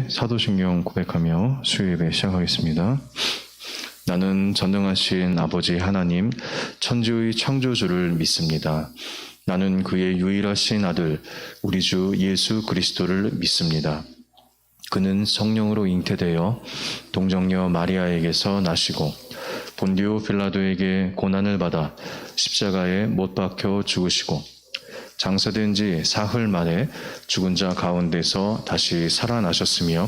사도신경 고백하며 수요예배 시작하겠습니다. 나는 전능하신 아버지 하나님, 천지의 창조주를 믿습니다. 나는 그의 유일하신 아들, 우리 주 예수 그리스도를 믿습니다. 그는 성령으로 잉태되어 동정녀 마리아에게서 나시고 본디오 빌라도에게 고난을 받아 십자가에 못 박혀 죽으시고 장사된 지 사흘 만에 죽은 자 가운데서 다시 살아나셨으며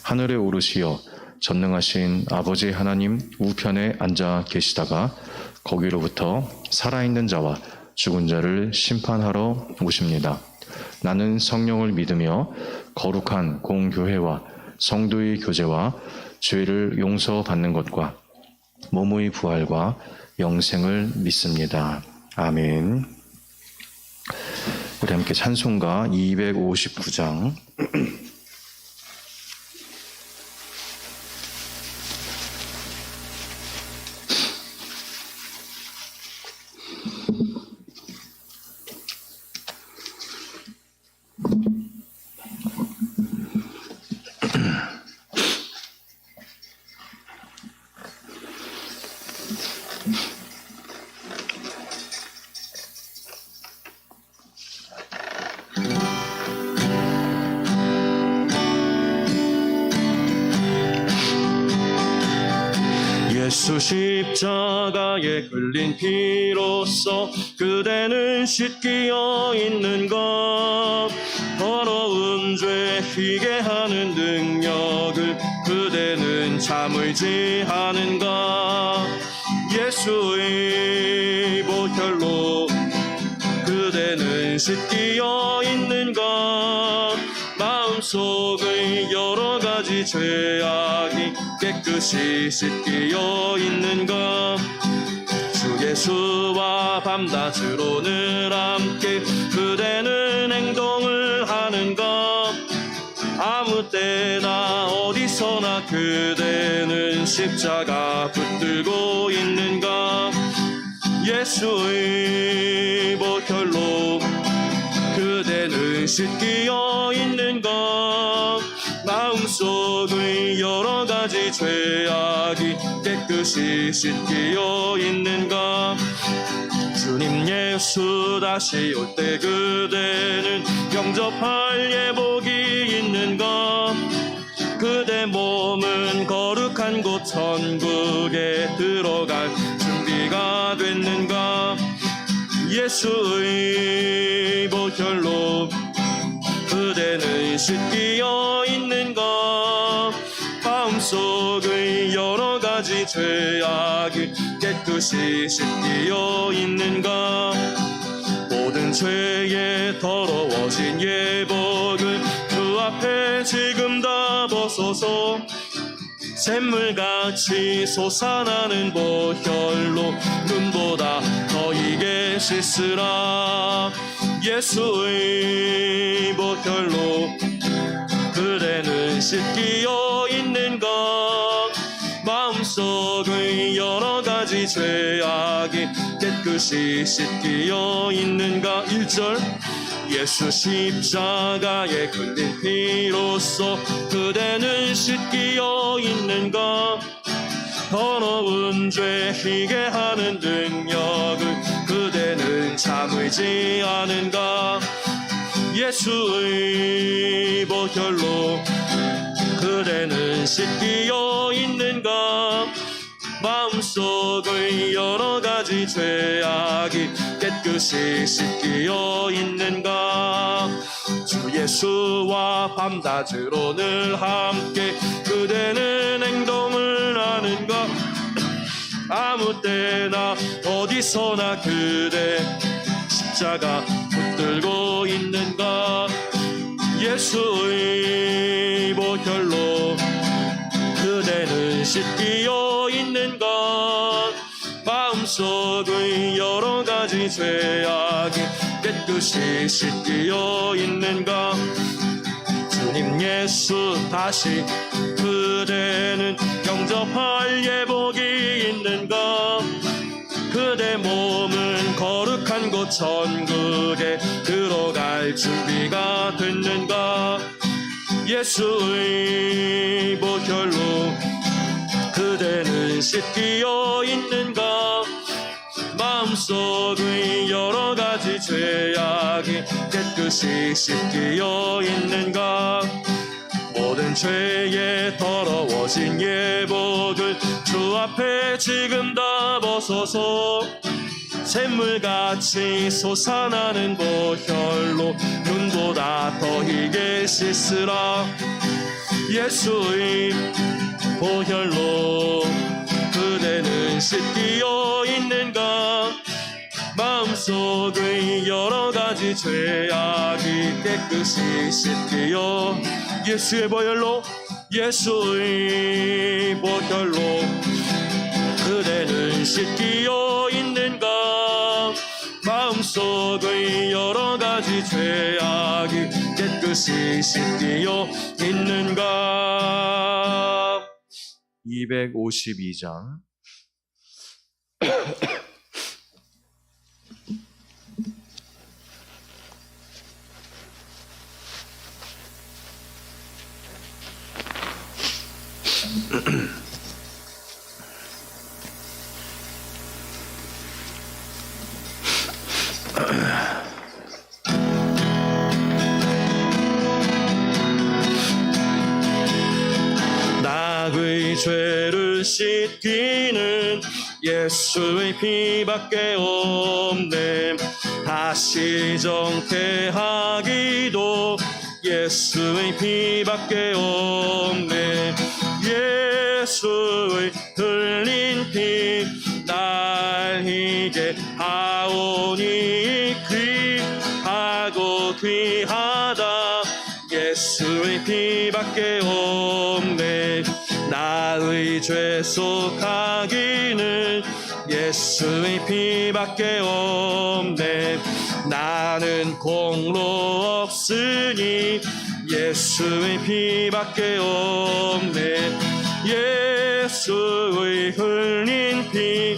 하늘에 오르시어 전능하신 아버지 하나님 우편에 앉아 계시다가 거기로부터 살아있는 자와 죽은 자를 심판하러 오십니다. 나는 성령을 믿으며 거룩한 공교회와 성도의 교제와 죄를 용서받는 것과 몸의 부활과 영생을 믿습니다. 아멘. 우리 함께 찬송가 259장 예수 십자가에 흘린 피로써 그대는 씻기어 있는가? 더러운 죄 희게 하는 능력을 그대는 참을지 하는가? 예수의 보혈로 그대는 씻기어 있는가? 마음속의 여러 가지 죄악이 깨끗이 씻기어 있는가? 주 예수와 밤낮으로 늘 함께 그대는 행동을 하는가? 아무 때나 어디서나 그대는 십자가 붙들고 있는가? 예수의 보혈로 그대는 씻기어 있는가? 마음속의 여러 가지 죄악이 깨끗이 씻기어 있는가? 주님 예수 다시 올 때 그대는 영접할 예복이 있는가? 그대 몸은 거룩한 곳 천국에 들어갈 준비가 됐는가? 예수의 보혈로 그대는 씻기어 있는가? 마음속의 여러 가지 죄악이 깨끗이 씻기어 있는가? 모든 죄에 더러워진 예복을 주 앞에 지금 다 벗어서 샘물같이 솟아나는 보혈로 눈보다 더 이게 씻으라. 예수의 보혈로 그대는 씻기어 있는가? 마음속의 여러 가지 죄악이 깨끗이 씻기어 있는가? 1절 예수 십자가에 흘린 피로써 그대는 씻기어 있는가? 더러운 죄 희게 하는 능력을 그대는 참을지 않은가? 예수의 보혈로 그대는 씻기어 있는가? 마음속의 여러 가지 죄악이 깨끗이 씻기어 있는가? 주 예수와 밤낮으로 늘 함께 그대는 행동을 하는가? 아무 때나 어디서나 그대 십자가 붙들고 있는가? 예수의 보혈로 그대는 씻기어 있는가? 마음속의 여러 가지 죄악이 깨끗이 씻기어 있는가? 주님 예수 다시 그대는 영접할 예복이 있는가? 그대 몸은 거룩한 곳 천국에 들어갈 준비가 됐는가? 예수의 보혈로 그대는 씻기어 있는가? 마음속의 여러 가지 죄악이 깨끗이 씻기어 있는가? 모든 죄에 더러워진 예복을 주 앞에 지금 다 벗어서 샘물같이 솟아나는 보혈로 눈보다 더 희게 씻으라. 예수의 보혈로 그대는 씻기어 있는가? 마음속의 여러 가지 죄악이 깨끗이 씻기어 예수의 보혈로 예수의 보혈로 그대는 씻기어 있는가? 마음속의 여러 가지 죄악이 깨끗이 씻기어 있는가? 252장 나의 죄를 씻기는 예수의 피밖에 없네. 다시 정케하기도 예수의 피밖에 없네. 예수의 흘린 피 날 희게 하오니 귀하고 귀하다. 예수의 피밖에 없네. 나의 죄 속하기는 예수의 피밖에 없네. 나는 공로 없으니 예수의 피밖에 없네. 예수의 흘린 피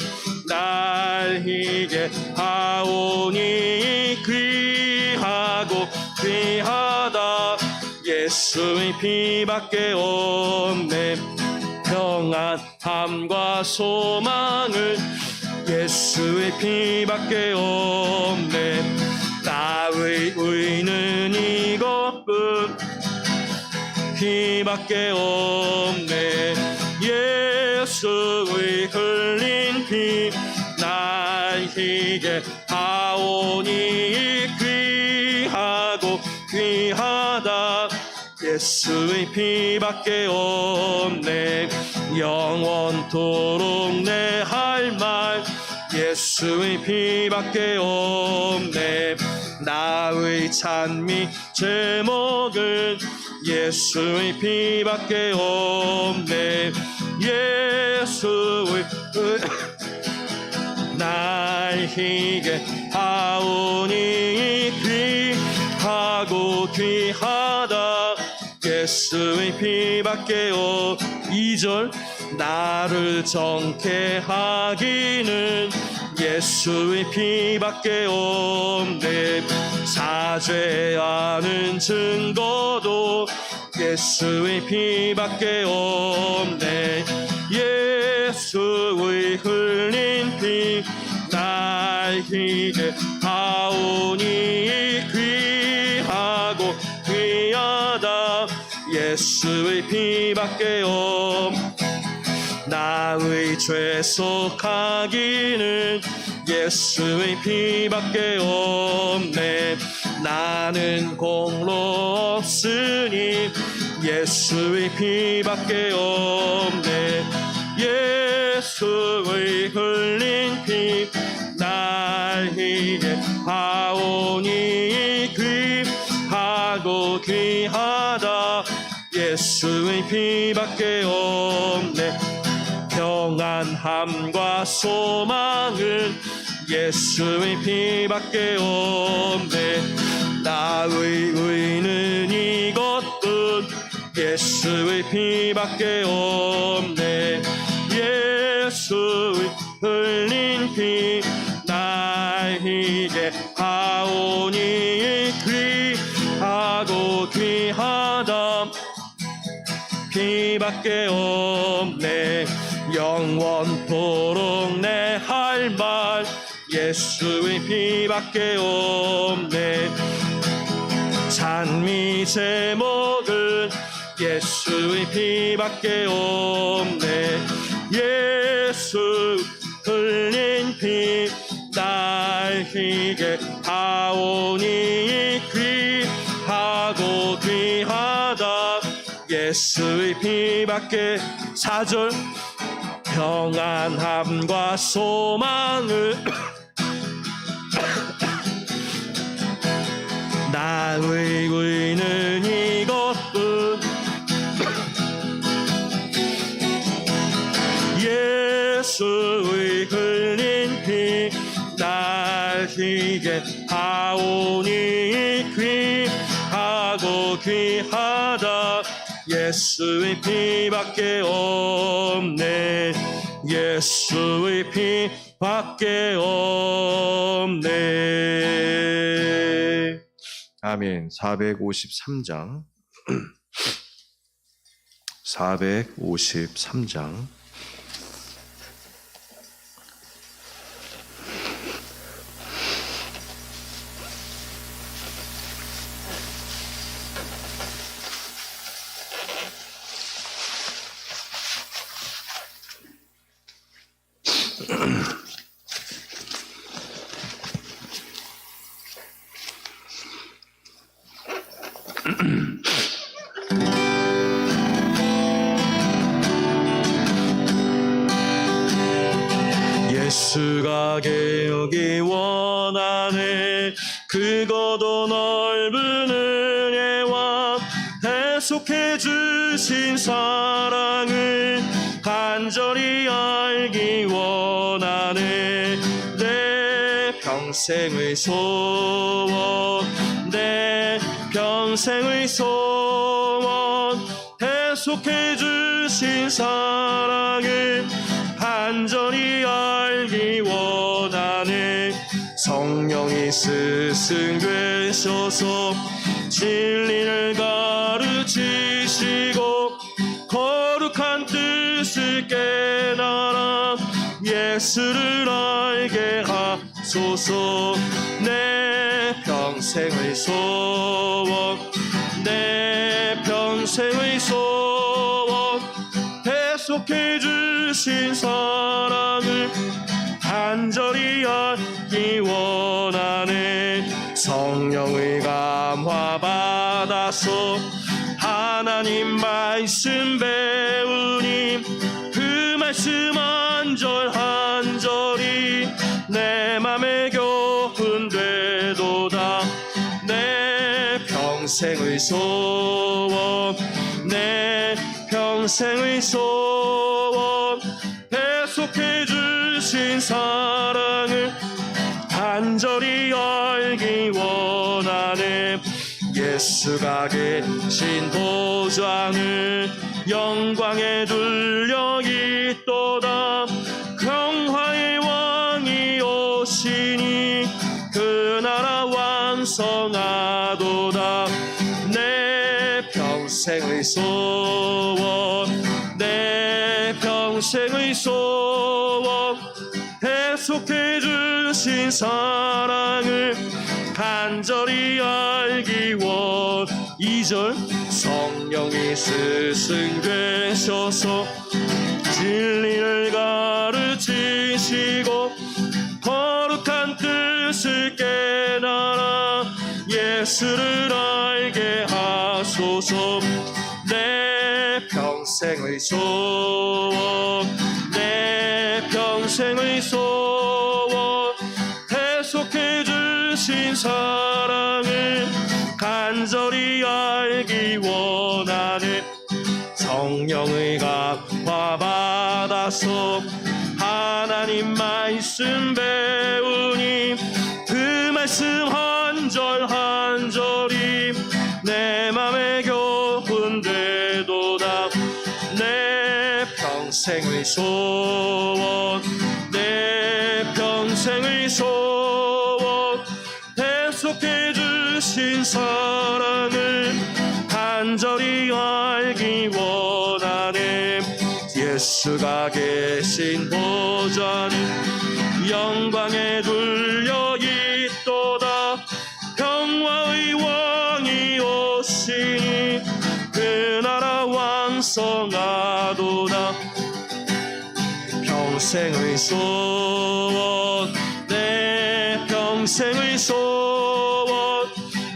날 희게 하오니 귀하고 귀하다. 예수의 피밖에 없네. 평안함과 소망을 예수의 피밖에 없네. 나의 의는 이것뿐 피밖에 없네. 예수의 흘린 피 날 희게 하오니 귀하고 귀하다. 예수의 피밖에 없네. 영원토록 내 할 말 예수의 피밖에 없네. 나의 찬미 제목은 예수의 피밖에 없네. 예수의 날 희게 하오니 귀하고 귀하다. 예수의 피밖에 없. 2절 나를 정케 하기는 예수의 피밖에 없네. 사죄하는 증거도 예수의 피밖에 없네. 예수의 흘린 피 날 희게 하오니 귀하고 귀하다. 예수의 피밖에 없. 나의 죄 속하기는 예수의 피밖에 없네. 나는 공로 없으니 예수의 피밖에 없네. 예수의 흘린 피 날 희게 하오니 귀하고 귀하다. 예수의 피밖에 없네. 평안함과 소망은 예수의 피밖에 없네. 나의 의는 이것뿐 예수의 피밖에 없네. 예수의 흘린 피 날 희게 하오니 귀하고 귀하다. 피밖에 없네. 영원토록 내 할 말 예수의 피밖에 없네. 찬미 제목은 예수의 피밖에 없네. 예수 흘린 피 날 희게 하오니 귀하고 귀하다. 예수의 피밖에. 4절 평안함과 소망을 나의 의는 이것뿐. 예수의 흘린 피 날 희게 하오니 귀하고 귀하다. 예수의 피밖에 없네. 예수의 피밖에 없네. 아멘. 453장 453장 예수가 개혁이 원하네. 크고도 넓은 은혜와 해속해 주신 사랑을 간절히 알기 원하네. 내 평생의 소원, 내 평생의 소원, 해속해 주신 사랑을 간절히 알기 원하네. 성령이 스승되셔서 진리를 가르치시고 거룩한 뜻을 깨달아 예수를 알게 하소서. 내 평생의 소원, 내 평생의 소원, 해속해 주신 사랑을 간절히 알기 원하네. 성령의 감화 받아서 하나님 말씀 배우니 그 말씀 한 절 한 절이 내 맘에 교훈되도다. 내 평생의 소원, 내 평생의 소원, 해속해 주신 사랑을 간절히 알기 원하네. 예수가 계신 도장을 영광에 둘려 있도다. 평화의 왕이 오시니 그 나라 완성하도다. 내 평생의 소원, 내 평생의 소원, 해속해 주신 사랑을 간절히 알기 원. 2절 성령이 스승되셔서 진리를 가르치시고 거룩한 뜻을 깨달아 예수를 알게 하소서. 내 평생의 소원, 내 평생의 소원, 해속해 주신 사랑을 간절히 알기 원하네. 성령의 감화 받아서 하나님 말씀 배우니 그 말씀 한 절 한 절이 내 맘에 교훈되도다. 내 평생의 소원, 내 평생의 소원, 해속해 주신 사랑을 간절히 알기 영광이 원하네. 예수가 계신 보좌는 영광에 둘려 있도다. 평화의 왕이 오시니 그 나라 왕성하도다. 평생의 소원, 내 평생의 소원,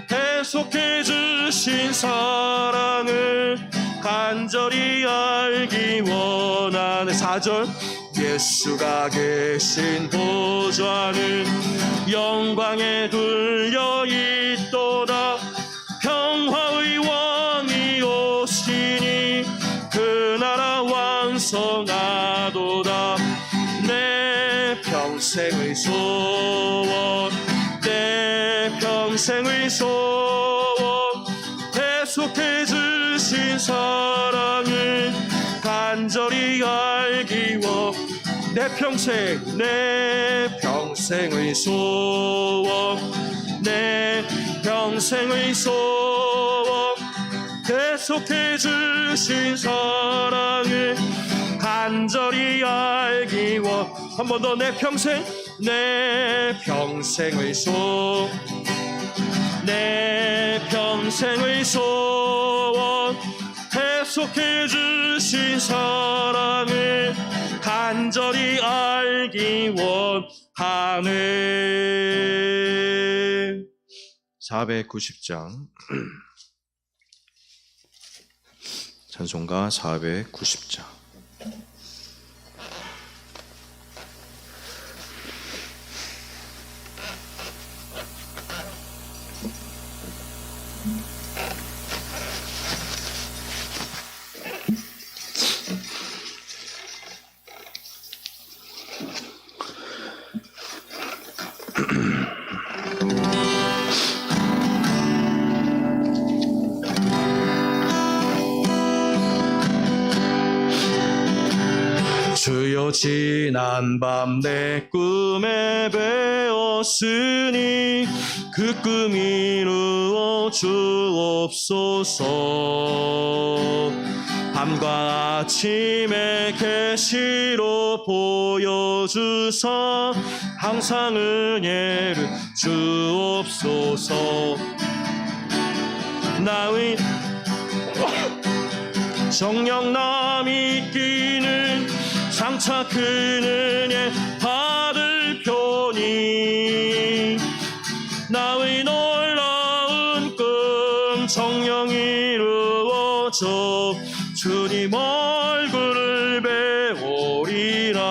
계속해 주신 사랑을 간절히 알기 원하네. 4절, 예수가 계신 보좌는 영광에 둘려 있도다. 평화의 왕이 오시니 그 나라 왕성하도다. 내 평생의 소원, 내 평생의 소원, 계속해 주신 사랑을 간절히 알기 원. 내 평생의 소원, 내 평생의 소원, 계속해 주신 사랑을 간절히 알기 원. 한 번 더. 내 평생의 소원, 내 평생의 소원, 계속해 주신 사랑을 간절히 알기 원하네. 490장 찬송가 490장. 주여 지난 밤 내 꿈에 배웠으니 그 꿈 이루어 주옵소서. 밤과 아침에 계시로 보여주사 항상 은혜를 주옵소서. 나의 정령남이 끼는 장차 그 은혜 받을 편이 나의 놀라운 꿈 정령 이루어져 주님 얼굴을 배우리라.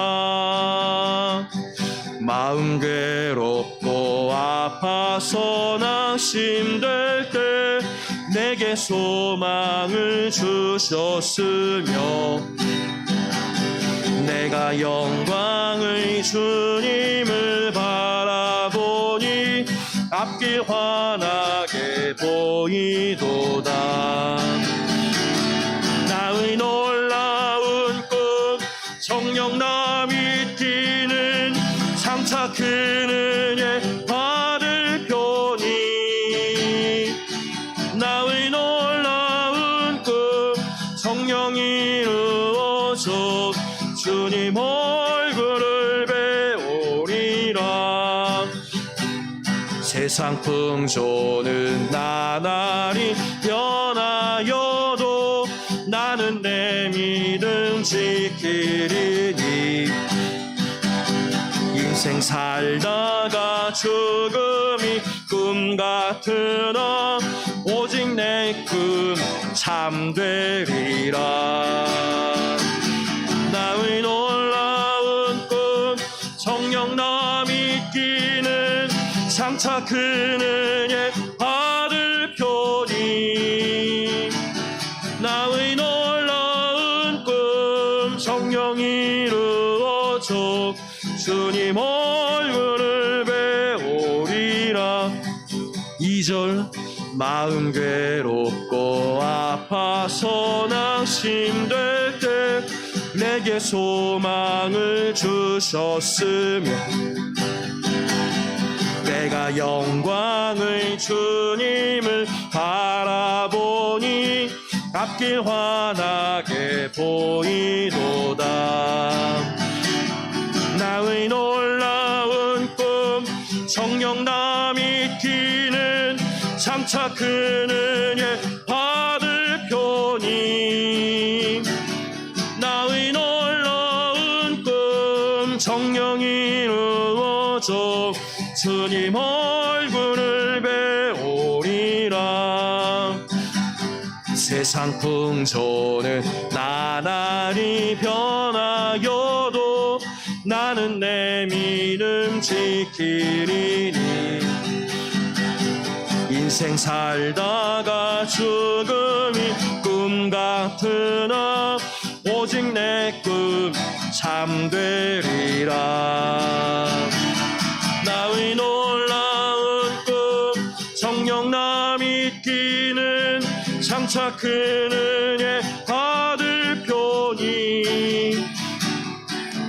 마음 괴롭고 아파서 낙심될 때 내게 소망을 주셨으며 내가 영광의 주님을 바라보니 앞길 환하게 보이도다. 나의 놀라운 꿈 정령남이 뛰는 장차 큰 은혜 받을 편이 나의 놀라운 꿈 정령 이루어져 주님 얼굴을 배우리라. 세상 풍조는 나날이 변하여도 나는 내 믿음 지키리니 인생 살다가 죽음이 꿈 같으나 오직 내 꿈 참되리라. 나의 놀라운 꿈 정령남이 끼는 장차 큰 은혜 받을 편이 나의 놀라운 꿈 정령 이루어져 주님 얼굴을 배우리라. 2절 마음 괴롭고 아파서 낙심될 때 내게 소망을 주셨으며 내가 영광의 주님을 바라보니 앞길 환하게 보이도다. 나의 놀라운 꿈 성령 남이 끼는 장차 큰 은혜 받을 표니. 나의 놀라운 꿈 성령이 이루어져 주님 얼굴을 배우리라. 세상 풍조는 나날이 변하여도 나는 내 믿음 지키리니. 인생 살다가 죽음이 꿈 같으나 오직 내 꿈 참되리라. 나의 놀라운 꿈 성령 남이 끼는 장차 큰 은혜 받을 표니.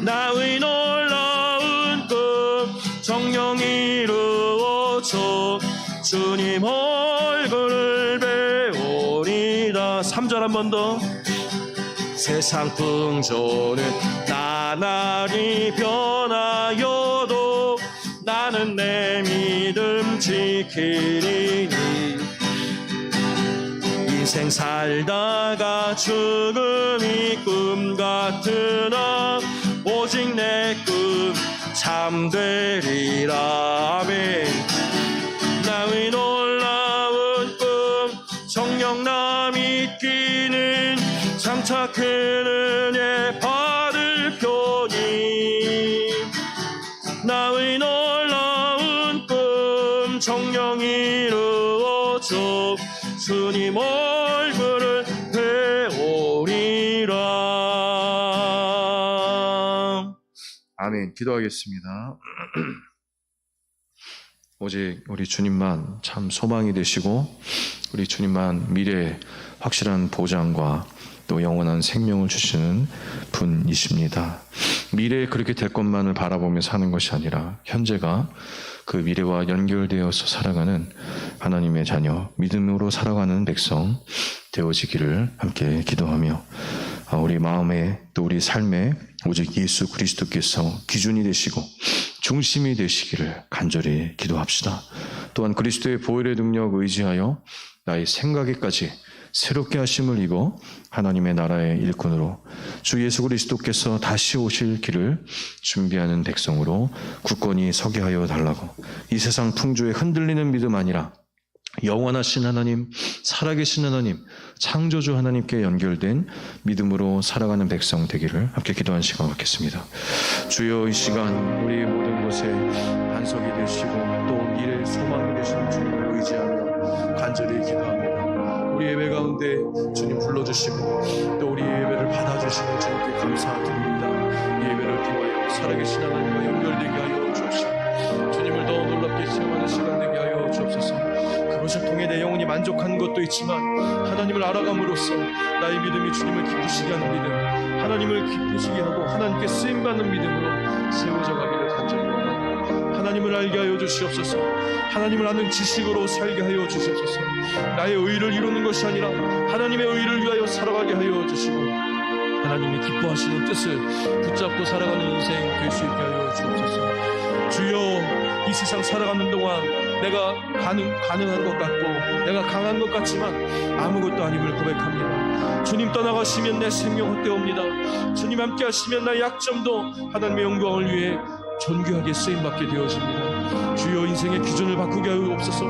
나의 놀라운 꿈 성령 이루어져 주님 얼굴을 배우리라. 3절 한 번 더. 세상 풍조는 나날이 변하여도 나는 내 믿음 지키리니. 인생 살다가 죽음이 꿈 같으나 오직 내 꿈 참되리라. 아멘. 나의 놀라운 꿈 성령 남이 끼는 장차 큰 은혜 받을 표니. 나의 놀라운 꿈 성령 이루어져 주님 얼굴을 배우리라. 아멘. 기도하겠습니다. 오직 우리 주님만 참 소망이 되시고 우리 주님만 미래의 확실한 보장과 또 영원한 생명을 주시는 분이십니다. 미래에 그렇게 될 것만을 바라보며 사는 것이 아니라 현재가 그 미래와 연결되어서 살아가는 하나님의 자녀, 믿음으로 살아가는 백성 되어지기를 함께 기도하며 우리 마음에 또 우리 삶에 오직 예수 그리스도께서 기준이 되시고 중심이 되시기를 간절히 기도합시다. 또한 그리스도의 보혈의 능력 의지하여 나의 생각에까지 새롭게 하심을 입어 하나님의 나라의 일꾼으로 주 예수 그리스도께서 다시 오실 길을 준비하는 백성으로 굳건히 서게 하여 달라고, 이 세상 풍조에 흔들리는 믿음 아니라 영원하신 하나님, 살아계신 하나님, 창조주 하나님께 연결된 믿음으로 살아가는 백성 되기를 함께 기도하는 시간 갖겠습니다. 주여, 이 시간 우리 모든 곳에 반석이 되시고 또 미래의 소망이 되시는 주님을 의지하며 간절히 기도합니다. 우리 예배 가운데 주님 불러주시고 또 우리 예배를 받아주시는 주님께 감사드립니다. 이 예배를 통하여 살아계신 하나님과 연결되게 하여 주옵시고 주님을 더 놀랍게 체험하는 시간 되게 하여 주옵소서. 그것을 통해 내 영혼이 만족한 것도 있지만 하나님을 알아감으로써 나의 믿음이 주님을 기쁘시게 하는 믿음, 하나님을 기쁘시게 하고 하나님께 쓰임받는 믿음으로 세워져 가기를 간절히 원합니다. 하나님을 알게 하여 주시옵소서. 하나님을 아는 지식으로 살게 하여 주시옵소서. 나의 의를 이루는 것이 아니라 하나님의 의를 위하여 살아가게 하여 주시고 하나님이 기뻐하시는 뜻을 붙잡고 살아가는 인생 될 수 있게 하여 주옵소서. 주여, 이 세상 살아가는 동안 내가 가능한 것 같고 내가 강한 것 같지만 아무것도 아님을 고백합니다. 주님 떠나가시면 내 생명 헛되옵니다. 주님 함께 하시면 나의 약점도 하나님의 영광을 위해 존귀하게 쓰임받게 되어집니다. 주여, 인생의 기준을 바꾸게 하옵소서.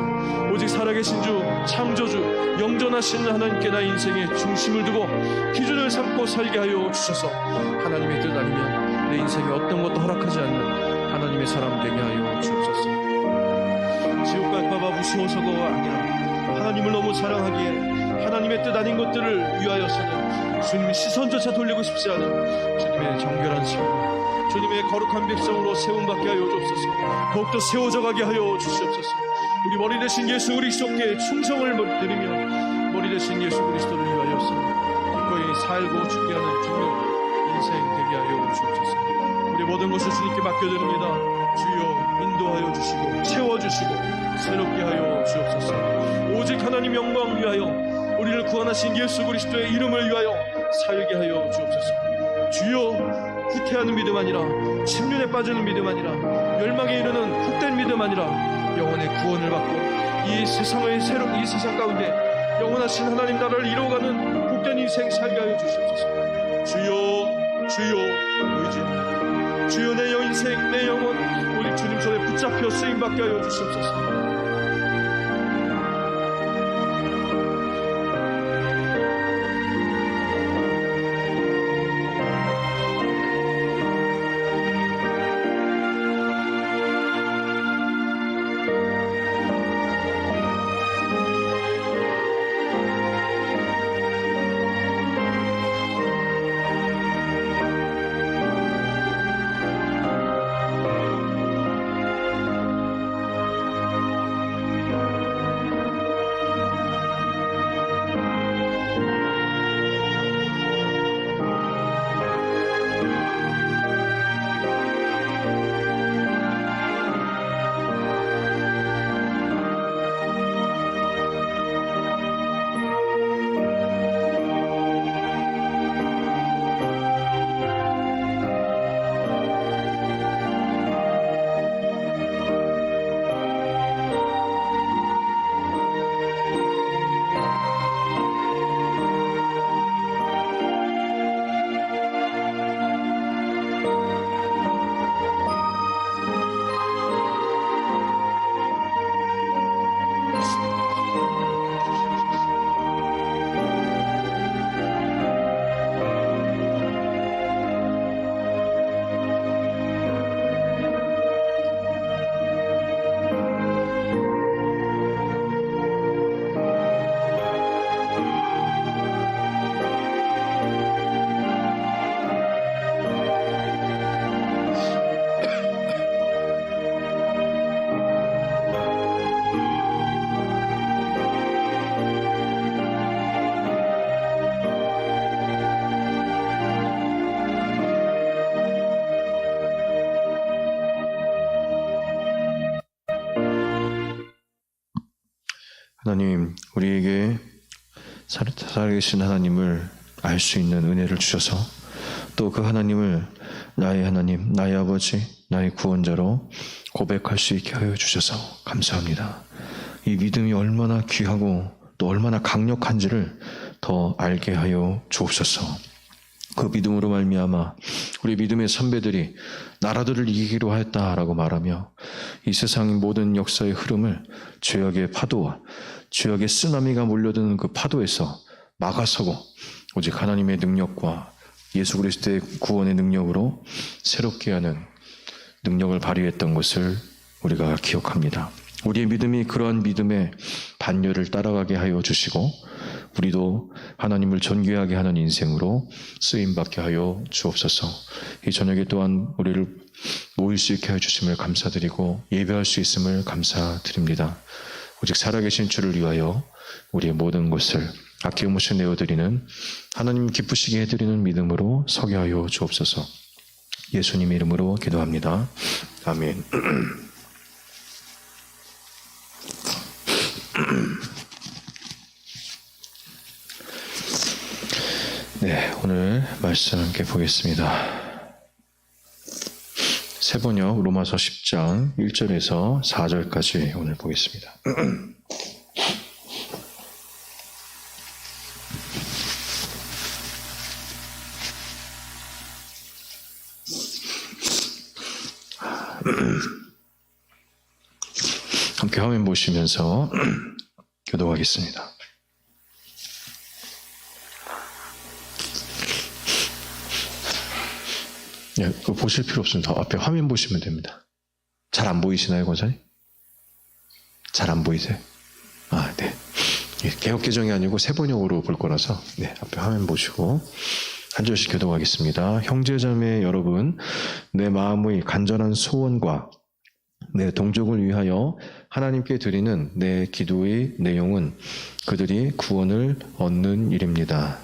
오직 살아계신 주, 창조주, 영존하신 하나님께 나의 인생의 중심을 두고 기준을 삼고 살게 하여 주셔서 하나님의 뜻 아니면 내 인생에 어떤 것도 허락하지 않는 하나님의 사람 되게 하여 주옵소서. 지옥 갈까봐 무서워서가 아니라 하나님을 너무 사랑하기에 하나님의 뜻 아닌 것들을 위하여서는 주님 시선조차 돌리고 싶지 않은 주님의 정결한 사람, 주님의 거룩한 백성으로 세움받게 하여 주옵소서. 더욱더 세워져 가게 하여 주시옵소서. 우리 머리 대신 예수 그리스도께 충성을 드리며 머리 대신 예수 그리스도를 위하여서 기꺼이 살고 죽게 하는 주님 인생 되게 하여 주옵소서. 우리 모든 것을 주님께 맡겨드립니다. 주여, 인도하여 주시고 채워주시고 새롭게 하여 주옵소서. 오직 하나님 영광을 위하여 우리를 구원하신 예수 그리스도의 이름을 위하여 살게 하여 주옵소서. 주여, 후퇴하는 믿음 아니라, 침륜에 빠지는 믿음 아니라, 멸망에 이르는 헛된 믿음 아니라, 영혼의 구원을 받고 이 세상의 새로운 이 세상 가운데 영원하신 하나님 나라를 이루어가는 복된 인생 살게 하여 주시옵소서. 주여, 주여, 의지합니다. 주여, 내 인생, 내 영혼 우리 주님 손에 붙잡혀 쓰임받게 하여 주시옵소서. 하나님, 우리에게 살아계신 하나님을 알 수 있는 은혜를 주셔서 또 그 하나님을 나의 하나님, 나의 아버지, 나의 구원자로 고백할 수 있게 하여 주셔서 감사합니다. 이 믿음이 얼마나 귀하고 또 얼마나 강력한지를 더 알게 하여 주옵소서. 그 믿음으로 말미암아 우리 믿음의 선배들이 나라들을 이기기로 하였다라고 말하며 이 세상의 모든 역사의 흐름을 죄악의 파도와 죄악의 쓰나미가 몰려드는 그 파도에서 막아서고 오직 하나님의 능력과 예수 그리스도의 구원의 능력으로 새롭게 하는 능력을 발휘했던 것을 우리가 기억합니다. 우리의 믿음이 그러한 믿음의 반열을 따라가게 하여 주시고 우리도 하나님을 존귀하게 하는 인생으로 쓰임받게 하여 주옵소서. 이 저녁에 또한 우리를 모일 수 있게 해주심을 감사드리고 예배할 수 있음을 감사드립니다. 오직 살아계신 주를 위하여 우리의 모든 것을 아낌없이 내어드리는 하나님 기쁘시게 해드리는 믿음으로 서게 하여 주옵소서. 예수님 이름으로 기도합니다. 아멘. 네, 오늘 말씀 함께 보겠습니다. 세번역 로마서 10장 1절에서 4절까지 오늘 보겠습니다. 함께 화면 보시면서 교도하겠습니다. 예, 그거 보실 필요 없습니다. 앞에 화면 보시면 됩니다. 잘 안 보이시나요, 권사님? 잘 안 보이세요? 아, 네. 예, 개혁 개정이 아니고 세번역으로 볼 거라서, 네, 앞에 화면 보시고 한 절씩 교도하겠습니다. 형제자매 여러분, 내 마음의 간절한 소원과 내 동족을 위하여 하나님께 드리는 내 기도의 내용은 그들이 구원을 얻는 일입니다.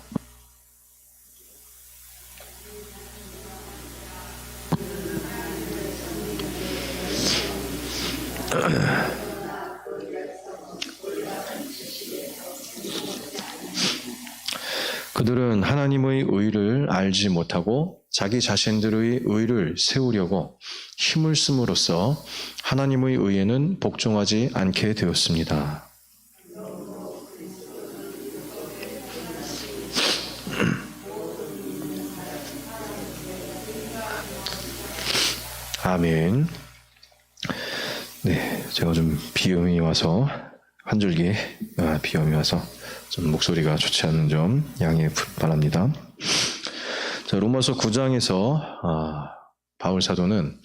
하나님의 의를 알지 못하고 자기 자신들의 의를 세우려고 힘을 씀으로써 하나님의 의에는 복종하지 않게 되었습니다. 아멘. 네, 제가 좀 비염이 와서 한 줄기 비염이 와서 좀 목소리가 좋지 않은 점 양해 바랍니다. 자, 로마서 9장에서 바울 사도는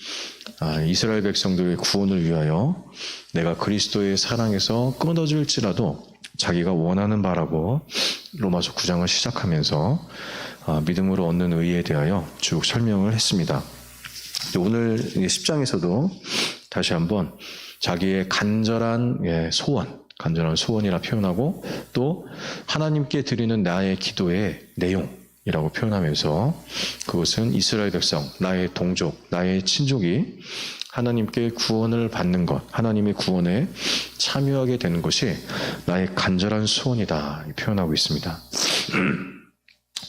이스라엘 백성들의 구원을 위하여 내가 그리스도의 사랑에서 끊어질지라도 자기가 원하는 바라고 로마서 9장을 시작하면서 믿음으로 얻는 의에 대하여 쭉 설명을 했습니다. 오늘 10장에서도 다시 한번 자기의 간절한 소원이라 표현하고 또 하나님께 드리는 나의 기도의 내용이라고 표현하면서 그것은 이스라엘 백성, 나의 동족, 나의 친족이 하나님께 구원을 받는 것, 하나님의 구원에 참여하게 되는 것이 나의 간절한 소원이다 표현하고 있습니다.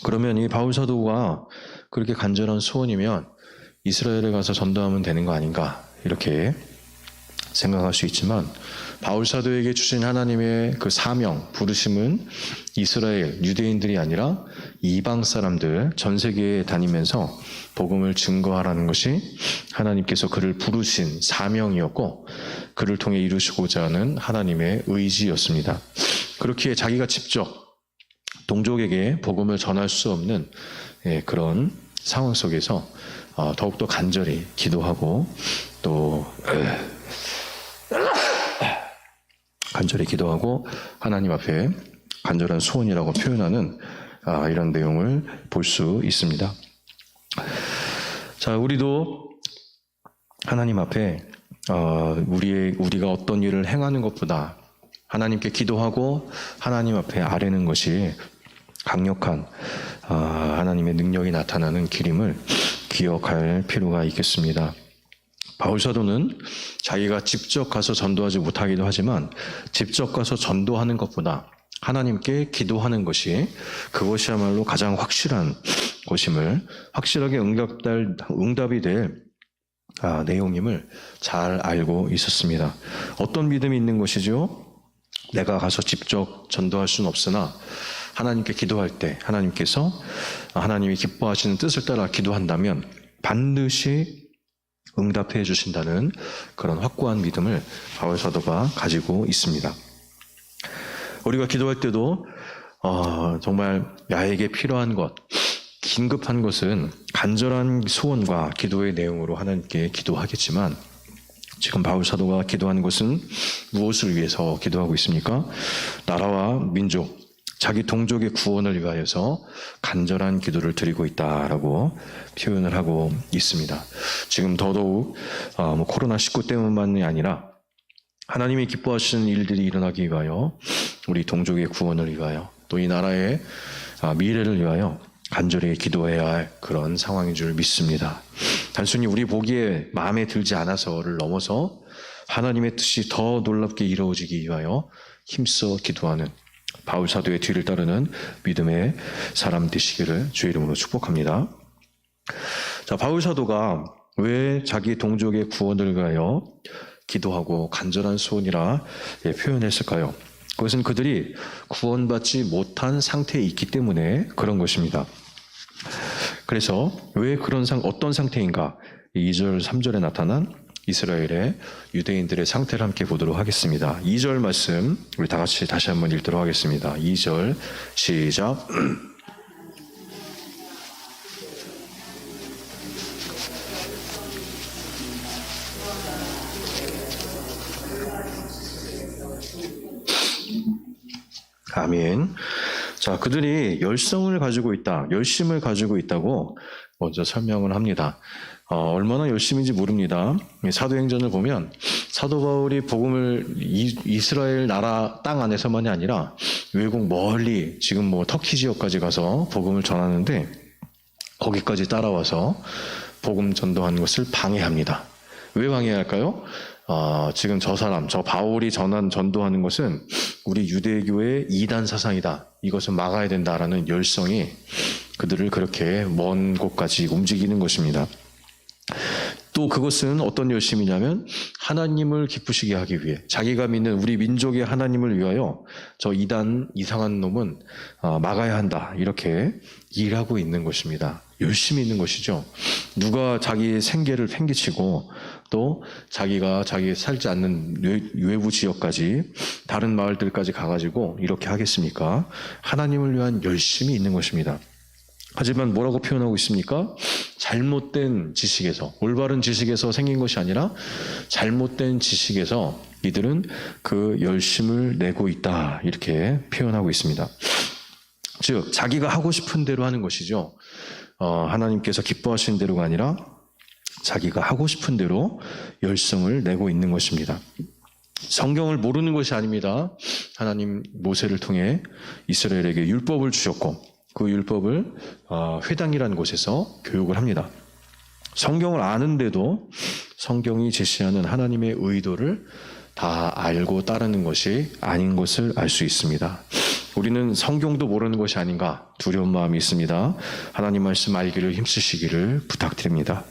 그러면 이 바울 사도가 그렇게 간절한 소원이면 이스라엘에 가서 전도하면 되는 거 아닌가 이렇게 생각할 수 있지만 바울 사도에게 주신 하나님의 그 사명, 부르심은 이스라엘, 유대인들이 아니라 이방 사람들 전 세계에 다니면서 복음을 증거하라는 것이 하나님께서 그를 부르신 사명이었고 그를 통해 이루시고자 하는 하나님의 의지였습니다. 그렇기에 자기가 직접 동족에게 복음을 전할 수 없는 그런 상황 속에서 더욱더 간절히 기도하고 또 하나님 앞에 간절한 소원이라고 표현하는 이런 내용을 볼 수 있습니다. 자, 우리도 하나님 앞에 우리가 어떤 일을 행하는 것보다 하나님께 기도하고 하나님 앞에 아뢰는 것이 강력한 하나님의 능력이 나타나는 길임을 기억할 필요가 있겠습니다. 바울 사도는 자기가 직접 가서 전도하지 못하기도 하지만 직접 가서 전도하는 것보다 하나님께 기도하는 것이 그것이야말로 가장 확실한 것임을 확실하게 응답이 될 내용임을 잘 알고 있었습니다. 어떤 믿음이 있는 것이죠? 내가 가서 직접 전도할 수는 없으나 하나님께 기도할 때 하나님께서 하나님이 기뻐하시는 뜻을 따라 기도한다면 반드시 응답해 주신다는 그런 확고한 믿음을 바울 사도가 가지고 있습니다. 우리가 기도할 때도 정말 나에게 필요한 것, 긴급한 것은 간절한 소원과 기도의 내용으로 하나님께 기도하겠지만 지금 바울 사도가 기도하는 것은 무엇을 위해서 기도하고 있습니까? 나라와 민족, 자기 동족의 구원을 위하여서 간절한 기도를 드리고 있다라고 표현을 하고 있습니다. 지금 더더욱 코로나19 때문만이 아니라 하나님이 기뻐하시는 일들이 일어나기 위하여 우리 동족의 구원을 위하여 또 이 나라의 미래를 위하여 간절히 기도해야 할 그런 상황인 줄 믿습니다. 단순히 우리 보기에 마음에 들지 않아서를 넘어서 하나님의 뜻이 더 놀랍게 이루어지기 위하여 힘써 기도하는 바울 사도의 뒤를 따르는 믿음의 사람 되시기를 주의 이름으로 축복합니다. 자, 바울 사도가 왜 자기 동족의 구원을 위하여 기도하고 간절한 소원이라 표현했을까요? 그것은 그들이 구원받지 못한 상태에 있기 때문에 그런 것입니다. 그래서 왜 어떤 상태인가? 2절, 3절에 나타난 이스라엘의 유대인들의 상태를 함께 보도록 하겠습니다. 2절 말씀 우리 다 같이 다시 한번 읽도록 하겠습니다. 2절 시작. 아멘. 자, 그들이 열심을 가지고 있다고 먼저 설명을 합니다. 얼마나 열심인지 모릅니다. 사도행전을 보면 사도 바울이 복음을 이스라엘 나라 땅 안에서만이 아니라 외국 멀리 지금 터키 지역까지 가서 복음을 전하는데 거기까지 따라와서 복음 전도하는 것을 방해합니다. 왜 방해할까요? 지금 저 바울이 전도하는 것은 우리 유대교의 이단 사상이다. 이것은 막아야 된다라는 열성이 그들을 그렇게 먼 곳까지 움직이는 것입니다. 또 그것은 어떤 열심이냐면 하나님을 기쁘시게 하기 위해 자기가 믿는 우리 민족의 하나님을 위하여 저 이단 이상한 놈은 막아야 한다. 이렇게 일하고 있는 것입니다. 열심히 있는 것이죠. 누가 자기의 생계를 팽개치고 또 자기가 자기 살지 않는 외부 지역까지 다른 마을들까지 가가지고 이렇게 하겠습니까? 하나님을 위한 열심이 있는 것입니다. 하지만 뭐라고 표현하고 있습니까? 잘못된 지식에서, 올바른 지식에서 생긴 것이 아니라 잘못된 지식에서 이들은 그 열심을 내고 있다. 이렇게 표현하고 있습니다. 즉 자기가 하고 싶은 대로 하는 것이죠. 하나님께서 기뻐하시는 대로가 아니라 자기가 하고 싶은 대로 열성을 내고 있는 것입니다. 성경을 모르는 것이 아닙니다. 하나님 모세를 통해 이스라엘에게 율법을 주셨고 그 율법을 회당이라는 곳에서 교육을 합니다. 성경을 아는데도 성경이 제시하는 하나님의 의도를 다 알고 따르는 것이 아닌 것을 알 수 있습니다. 우리는 성경도 모르는 것이 아닌가 두려운 마음이 있습니다. 하나님 말씀 알기를 힘쓰시기를 부탁드립니다.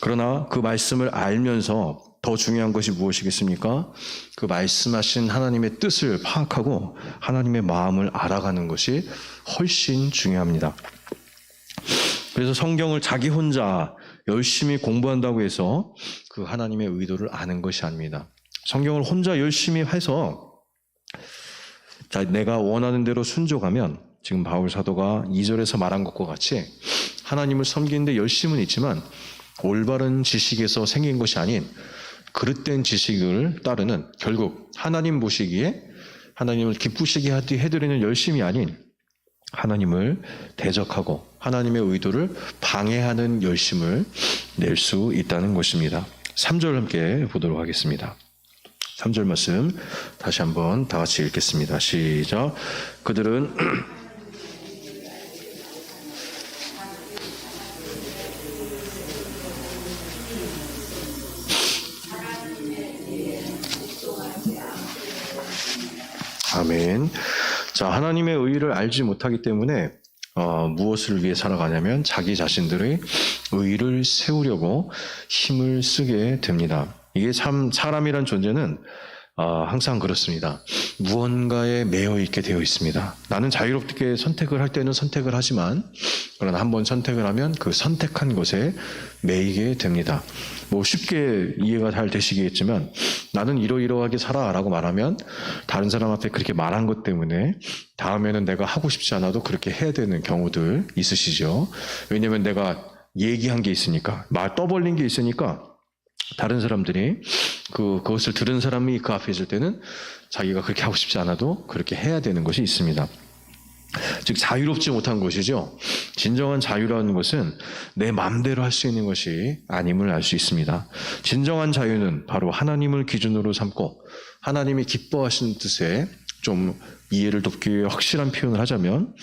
그러나 그 말씀을 알면서 더 중요한 것이 무엇이겠습니까? 그 말씀하신 하나님의 뜻을 파악하고 하나님의 마음을 알아가는 것이 훨씬 중요합니다. 그래서 성경을 자기 혼자 열심히 공부한다고 해서 그 하나님의 의도를 아는 것이 아닙니다. 성경을 혼자 열심히 해서 내가 원하는 대로 순종하면 지금 바울 사도가 2절에서 말한 것과 같이 하나님을 섬기는데 열심은 있지만 올바른 지식에서 생긴 것이 아닌 그릇된 지식을 따르는 결국 하나님 보시기에 하나님을 기쁘시게 해드리는 열심이 아닌 하나님을 대적하고 하나님의 의도를 방해하는 열심을 낼 수 있다는 것입니다. 3절 함께 보도록 하겠습니다. 3절 말씀 다시 한번 다 같이 읽겠습니다. 시작. 그들은 아멘. 자, 하나님의 의를 알지 못하기 때문에 무엇을 위해 살아가냐면 자기 자신들의 의를 세우려고 힘을 쓰게 됩니다. 이게 참 사람이란 존재는 항상 그렇습니다. 무언가에 매여 있게 되어 있습니다. 나는 자유롭게 선택을 할 때는 선택을 하지만 그러나 한번 선택을 하면 그 선택한 것에 매이게 됩니다. 뭐 쉽게 이해가 잘 되시겠지만 나는 이러이러하게 살아라고 말하면 다른 사람 앞에 그렇게 말한 것 때문에 다음에는 내가 하고 싶지 않아도 그렇게 해야 되는 경우들 있으시죠. 왜냐하면 내가 얘기한 게 있으니까, 말 떠벌린 게 있으니까 다른 사람들이 그것을 들은 사람이 그 앞에 있을 때는 자기가 그렇게 하고 싶지 않아도 그렇게 해야 되는 것이 있습니다. 즉 자유롭지 못한 것이죠. 진정한 자유라는 것은 내 마음대로 할 수 있는 것이 아님을 알 수 있습니다. 진정한 자유는 바로 하나님을 기준으로 삼고 하나님이 기뻐하시는 뜻에 좀 이해를 돕기 위해 확실한 표현을 하자면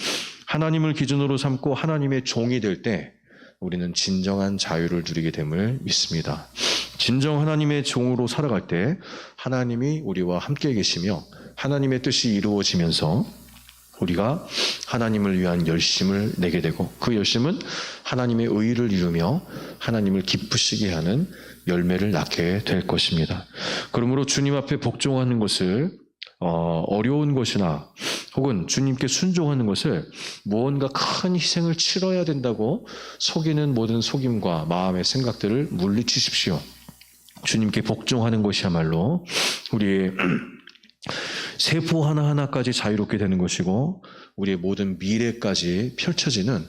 하나님을 기준으로 삼고 하나님의 종이 될 때 우리는 진정한 자유를 누리게 됨을 믿습니다. 진정 하나님의 종으로 살아갈 때 하나님이 우리와 함께 계시며 하나님의 뜻이 이루어지면서 우리가 하나님을 위한 열심을 내게 되고 그 열심은 하나님의 의를 이루며 하나님을 기쁘시게 하는 열매를 낳게 될 것입니다. 그러므로 주님 앞에 복종하는 것을 어려운 것이나 혹은 주님께 순종하는 것을 무언가 큰 희생을 치러야 된다고 속이는 모든 속임과 마음의 생각들을 물리치십시오. 주님께 복종하는 것이야말로 우리의 세포 하나하나까지 자유롭게 되는 것이고 우리의 모든 미래까지 펼쳐지는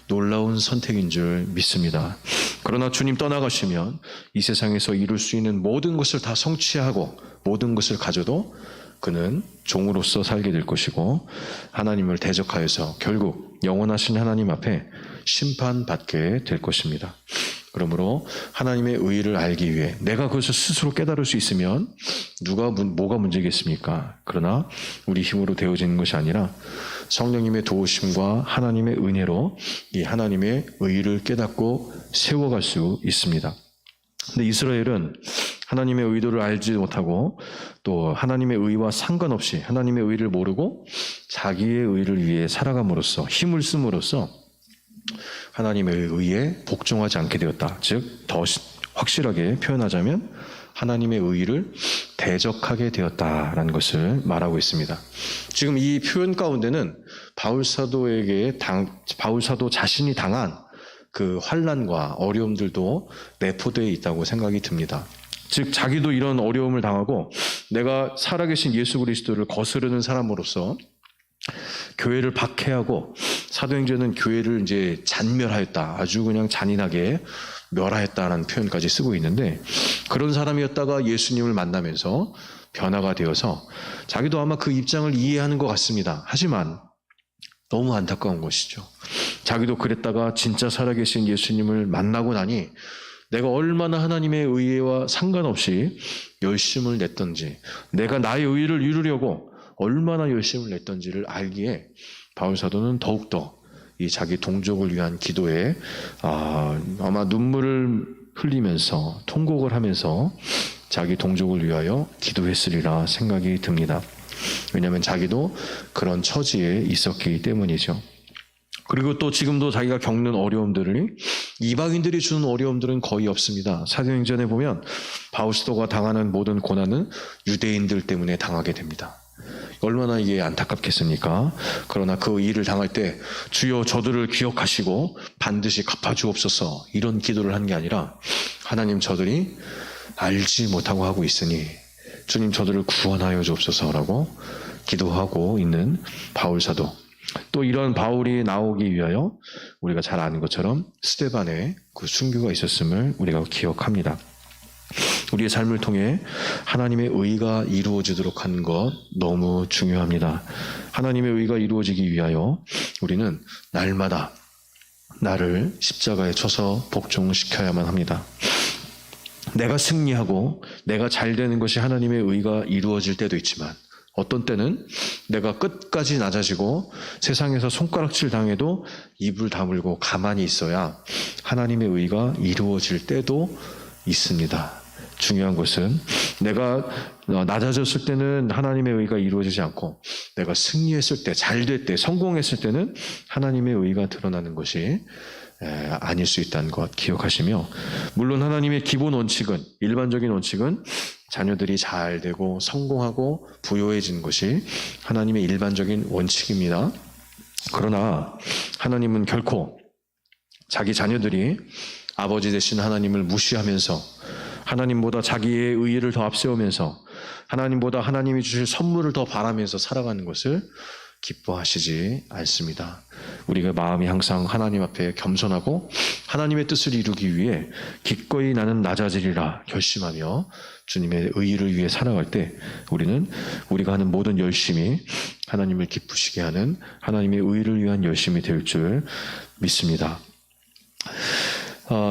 놀라운 선택인 줄 믿습니다. 그러나 주님 떠나가시면 이 세상에서 이룰 수 있는 모든 것을 다 성취하고 모든 것을 가져도 그는 종으로서 살게 될 것이고 하나님을 대적하여서 결국 영원하신 하나님 앞에 심판받게 될 것입니다. 그러므로 하나님의 의를 알기 위해 내가 그것을 스스로 깨달을 수 있으면 뭐가 문제겠습니까? 그러나 우리 힘으로 되어지는 것이 아니라 성령님의 도우심과 하나님의 은혜로 이 하나님의 의를 깨닫고 세워갈 수 있습니다. 근데 이스라엘은 하나님의 의도를 알지 못하고 또 하나님의 의와 상관없이 하나님의 의를 모르고 자기의 의를 위해 살아감으로써 힘을 씀으로써 하나님의 의에 복종하지 않게 되었다. 즉 더 확실하게 표현하자면 하나님의 의를 대적하게 되었다라는 것을 말하고 있습니다. 지금 이 표현 가운데는 바울 사도 자신이 당한 그 환난과 어려움들도 내포되어 있다고 생각이 듭니다. 즉 자기도 이런 어려움을 당하고 내가 살아계신 예수 그리스도를 거스르는 사람으로서 교회를 박해하고 사도행전은 교회를 이제 잔멸하였다. 아주 그냥 잔인하게 멸하였다라는 표현까지 쓰고 있는데 그런 사람이었다가 예수님을 만나면서 변화가 되어서 자기도 아마 그 입장을 이해하는 것 같습니다. 하지만 너무 안타까운 것이죠. 자기도 그랬다가 진짜 살아계신 예수님을 만나고 나니 내가 얼마나 하나님의 의와 상관없이 열심을 냈던지 내가 나의 의를 이루려고 얼마나 열심을 냈던지를 알기에 바울 사도는 더욱더 이 자기 동족을 위한 기도에 아마 눈물을 흘리면서 통곡을 하면서 자기 동족을 위하여 기도했으리라 생각이 듭니다. 왜냐하면 자기도 그런 처지에 있었기 때문이죠. 그리고 또 지금도 자기가 겪는 어려움들이 이방인들이 주는 어려움들은 거의 없습니다. 사도행전에 보면 바울 사도가 당하는 모든 고난은 유대인들 때문에 당하게 됩니다. 얼마나 이게 안타깝겠습니까? 그러나 그 일을 당할 때 주여 저들을 기억하시고 반드시 갚아주옵소서 이런 기도를 한 게 아니라 하나님 저들이 알지 못하고 하고 있으니 주님 저들을 구원하여 주옵소서라고 기도하고 있는 바울 사도. 또 이런 바울이 나오기 위하여 우리가 잘 아는 것처럼 스데반의 그 순교가 있었음을 우리가 기억합니다. 우리의 삶을 통해 하나님의 의가 이루어지도록 하는 것 너무 중요합니다. 하나님의 의가 이루어지기 위하여 우리는 날마다 나를 십자가에 쳐서 복종시켜야만 합니다. 내가 승리하고 내가 잘 되는 것이 하나님의 의가 이루어질 때도 있지만 어떤 때는 내가 끝까지 낮아지고 세상에서 손가락질 당해도 입을 다물고 가만히 있어야 하나님의 의가 이루어질 때도 있습니다. 중요한 것은 내가 낮아졌을 때는 하나님의 의가 이루어지지 않고 내가 승리했을 때, 잘될 때, 성공했을 때는 하나님의 의가 드러나는 것이 아닐 수 있다는 것 기억하시며, 물론 하나님의 기본 원칙은, 일반적인 원칙은 자녀들이 잘 되고 성공하고 부유해지는 것이 하나님의 일반적인 원칙입니다. 그러나 하나님은 결코 자기 자녀들이 아버지 되신 하나님을 무시하면서 하나님보다 자기의 의의를 더 앞세우면서 하나님보다 하나님이 주실 선물을 더 바라면서 살아가는 것을 기뻐하시지 않습니다. 우리가 마음이 항상 하나님 앞에 겸손하고 하나님의 뜻을 이루기 위해 기꺼이 나는 낮아지리라 결심하며 주님의 의의를 위해 살아갈 때 우리는 우리가 하는 모든 열심이 하나님을 기쁘시게 하는 하나님의 의의를 위한 열심이 될 줄 믿습니다.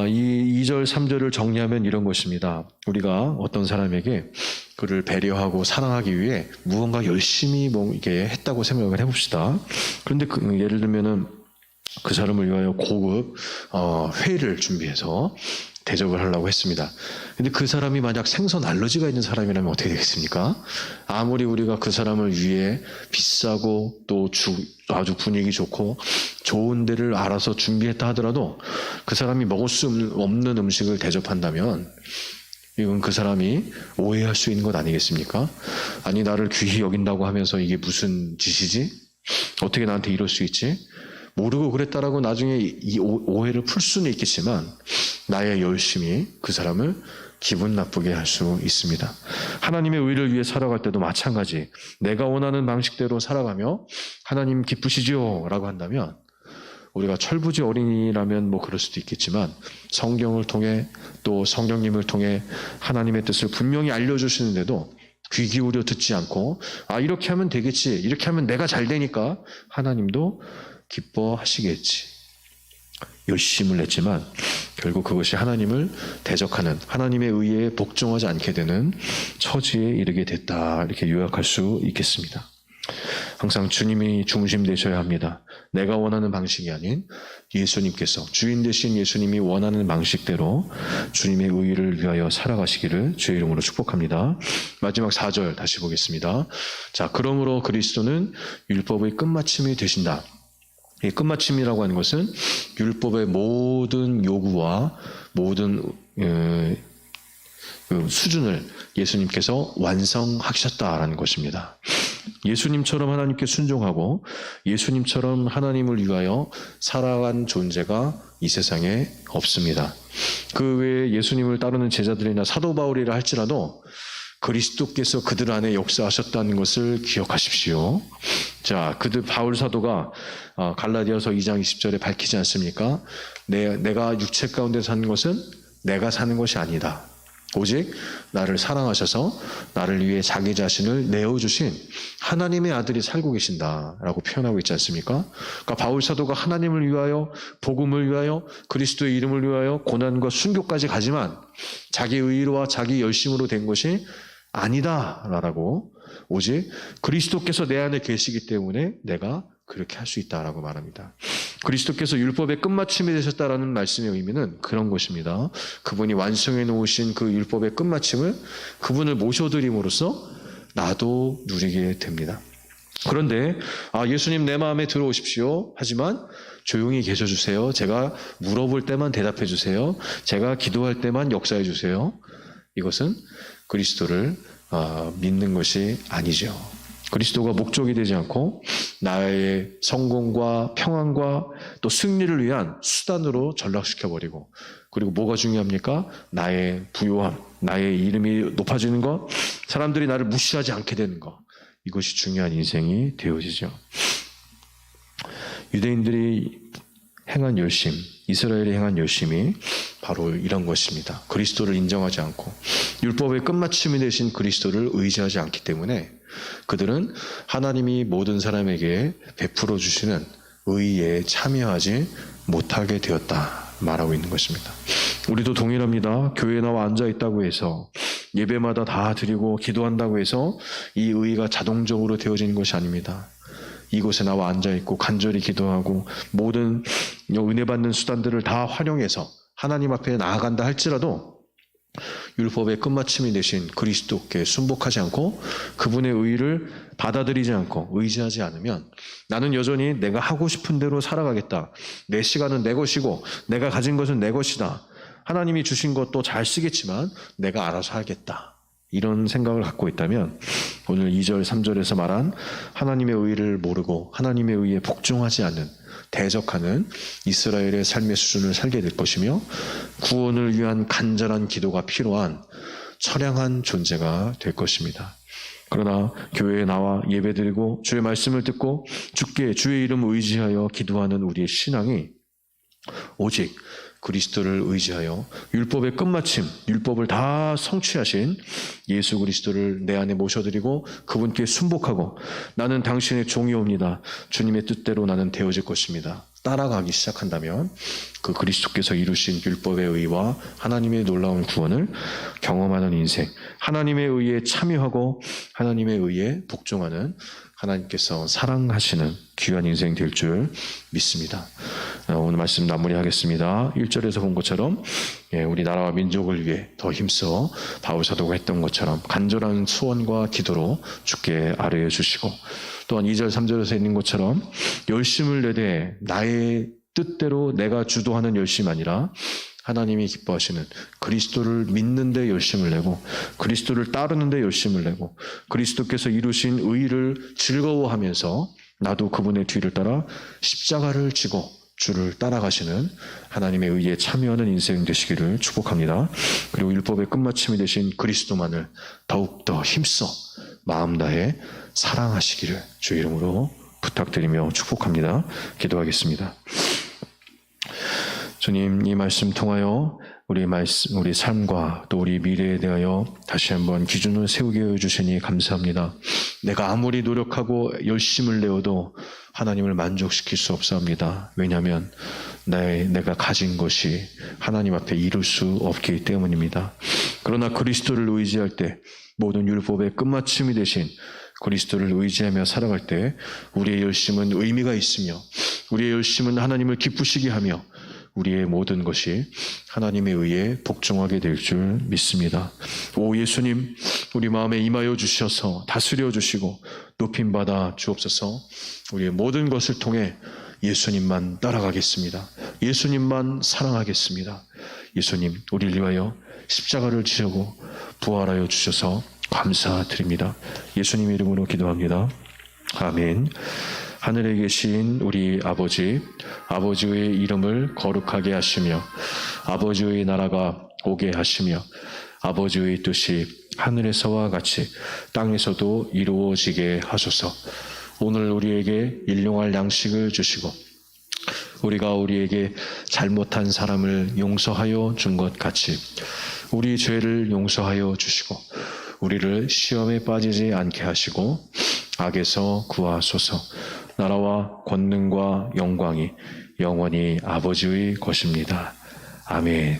이 2절, 3절을 정리하면 이런 것입니다. 우리가 어떤 사람에게 그를 배려하고 사랑하기 위해 무언가 열심히 이게 했다고 생각을 해봅시다. 그런데 예를 들면은 그 사람을 위하여 고급 회를 준비해서 대접을 하려고 했습니다. 근데 그 사람이 만약 생선 알러지가 있는 사람이라면 어떻게 되겠습니까? 아무리 우리가 그 사람을 위해 비싸고 또 아주 분위기 좋고 좋은 데를 알아서 준비했다 하더라도 그 사람이 먹을 수 없는 음식을 대접한다면 이건 그 사람이 오해할 수 있는 것 아니겠습니까? 아니 나를 귀히 여긴다고 하면서 이게 무슨 짓이지? 어떻게 나한테 이럴 수 있지? 모르고 그랬다라고 나중에 이 오해를 풀 수는 있겠지만 나의 열심이 그 사람을 기분 나쁘게 할 수 있습니다. 하나님의 의를 위해 살아갈 때도 마찬가지. 내가 원하는 방식대로 살아가며 하나님 기쁘시지요? 라고 한다면 우리가 철부지 어린이라면 뭐 그럴 수도 있겠지만 성경을 통해 또 성령님을 통해 하나님의 뜻을 분명히 알려주시는데도 귀 기울여 듣지 않고 이렇게 하면 되겠지. 이렇게 하면 내가 잘 되니까 하나님도 기뻐하시겠지. 열심을 냈지만 결국 그것이 하나님을 대적하는 하나님의 의에 복종하지 않게 되는 처지에 이르게 됐다. 이렇게 요약할 수 있겠습니다. 항상 주님이 중심 되셔야 합니다. 내가 원하는 방식이 아닌 예수님께서, 주인 되신 예수님이 원하는 방식대로 주님의 의를 위하여 살아가시기를 주의 이름으로 축복합니다. 마지막 4절 다시 보겠습니다. 자, 그러므로 그리스도는 율법의 끝마침이 되신다. 이 끝마침이라고 하는 것은 율법의 모든 요구와 모든 그 수준을 예수님께서 완성하셨다라는 것입니다. 예수님처럼 하나님께 순종하고 예수님처럼 하나님을 위하여 살아간 존재가 이 세상에 없습니다. 그 외에 예수님을 따르는 제자들이나 사도 바울이라 할지라도 그리스도께서 그들 안에 역사하셨다는 것을 기억하십시오. 자, 바울 사도가 갈라디아서 2장 20절에 밝히지 않습니까? 내가 육체 가운데 사는 것은 내가 사는 것이 아니다. 오직 나를 사랑하셔서 나를 위해 자기 자신을 내어주신 하나님의 아들이 살고 계신다라고 표현하고 있지 않습니까? 그러니까 바울 사도가 하나님을 위하여, 복음을 위하여, 그리스도의 이름을 위하여 고난과 순교까지 가지만 자기 의로와 자기 열심으로 된 것이 아니다라고, 오직 그리스도께서 내 안에 계시기 때문에 내가 그렇게 할 수 있다라고 말합니다. 그리스도께서 율법의 끝마침이 되셨다라는 말씀의 의미는 그런 것입니다. 그분이 완성해 놓으신 그 율법의 끝마침을 그분을 모셔드림으로써 나도 누리게 됩니다. 그런데 예수님 내 마음에 들어오십시오. 하지만 조용히 계셔 주세요. 제가 물어볼 때만 대답해 주세요. 제가 기도할 때만 역사해 주세요. 이것은 그리스도를 믿는 것이 아니죠. 그리스도가 목적이 되지 않고 나의 성공과 평안과 또 승리를 위한 수단으로 전락시켜버리고, 그리고 뭐가 중요합니까? 나의 부요함, 나의 이름이 높아지는 것, 사람들이 나를 무시하지 않게 되는 것, 이것이 중요한 인생이 되어지죠. 유대인들이 행한 열심, 이스라엘이 행한 열심이 바로 이런 것입니다. 그리스도를 인정하지 않고 율법의 끝마침이 되신 그리스도를 의지하지 않기 때문에 그들은 하나님이 모든 사람에게 베풀어 주시는 의에 참여하지 못하게 되었다 말하고 있는 것입니다. 우리도 동일합니다. 교회에 나와 앉아있다고 해서 예배마다 다 드리고 기도한다고 해서 이 의가 자동적으로 되어지는 것이 아닙니다. 이곳에 나와 앉아있고 간절히 기도하고 모든 은혜 받는 수단들을 다 활용해서 하나님 앞에 나아간다 할지라도 율법의 끝마침이 되신 그리스도께 순복하지 않고 그분의 의를 받아들이지 않고 의지하지 않으면 나는 여전히 내가 하고 싶은 대로 살아가겠다. 내 시간은 내 것이고 내가 가진 것은 내 것이다. 하나님이 주신 것도 잘 쓰겠지만 내가 알아서 하겠다. 이런 생각을 갖고 있다면 오늘 2절 3절에서 말한 하나님의 의를 모르고 하나님의 의에 복종하지 않는, 대적하는 이스라엘의 삶의 수준을 살게 될 것이며 구원을 위한 간절한 기도가 필요한 처량한 존재가 될 것입니다. 그러나 교회에 나와 예배드리고 주의 말씀을 듣고 주께 주의 이름을 의지하여 기도하는 우리의 신앙이 오직 그리스도를 의지하여 율법의 끝마침, 율법을 다 성취하신 예수 그리스도를 내 안에 모셔드리고 그분께 순복하고 나는 당신의 종이옵니다. 주님의 뜻대로 나는 되어질 것입니다. 따라가기 시작한다면 그 그리스도께서 이루신 율법의 의와 하나님의 놀라운 구원을 경험하는 인생, 하나님의 의에 참여하고 하나님의 의에 복종하는 하나님께서 사랑하시는 귀한 인생 될 줄 믿습니다. 오늘 말씀 마무리하겠습니다. 1절에서 본 것처럼 우리 나라와 민족을 위해 더 힘써 바울 사도가 했던 것처럼 간절한 소원과 기도로 주께 아뢰어 주시고, 또한 2절 3절에서 있는 것처럼 열심을 내되 나의 뜻대로 내가 주도하는 열심이 아니라 하나님이 기뻐하시는 그리스도를 믿는 데 열심을 내고 그리스도를 따르는 데 열심을 내고 그리스도께서 이루신 의를 즐거워하면서 나도 그분의 뒤를 따라 십자가를 지고 주를 따라가시는 하나님의 의에 참여하는 인생 되시기를 축복합니다. 그리고 율법의 끝마침이 되신 그리스도만을 더욱더 힘써 마음 다해 사랑하시기를 주 이름으로 부탁드리며 축복합니다. 기도하겠습니다. 주님, 이 말씀 통하여 우리 삶과 또 우리 미래에 대하여 다시 한번 기준을 세우게 해주시니 감사합니다. 내가 아무리 노력하고 열심을 내어도 하나님을 만족시킬 수 없사옵니다. 왜냐하면 내가 가진 것이 하나님 앞에 이룰 수 없기 때문입니다. 그러나 그리스도를 의지할 때 모든 율법의 끝마침이 되신 그리스도를 의지하며 살아갈 때 우리의 열심은 의미가 있으며 우리의 열심은 하나님을 기쁘시게 하며 우리의 모든 것이 하나님에 의해 복종하게 될 줄 믿습니다. 오 예수님, 우리 마음에 임하여 주셔서 다스려 주시고 높임받아 주옵소서. 우리의 모든 것을 통해 예수님만 따라가겠습니다. 예수님만 사랑하겠습니다. 예수님, 우리를 위하여 십자가를 지시고 부활하여 주셔서 감사드립니다. 예수님 이름으로 기도합니다. 아멘. 하늘에 계신 우리 아버지의 이름을 거룩하게 하시며 아버지의 나라가 오게 하시며 아버지의 뜻이 하늘에서와 같이 땅에서도 이루어지게 하소서. 오늘 우리에게 일용할 양식을 주시고 우리가 우리에게 잘못한 사람을 용서하여 준 것 같이 우리 죄를 용서하여 주시고 우리를 시험에 빠지지 않게 하시고 악에서 구하소서. 나라와 권능과 영광이 영원히 아버지의 것입니다. 아멘.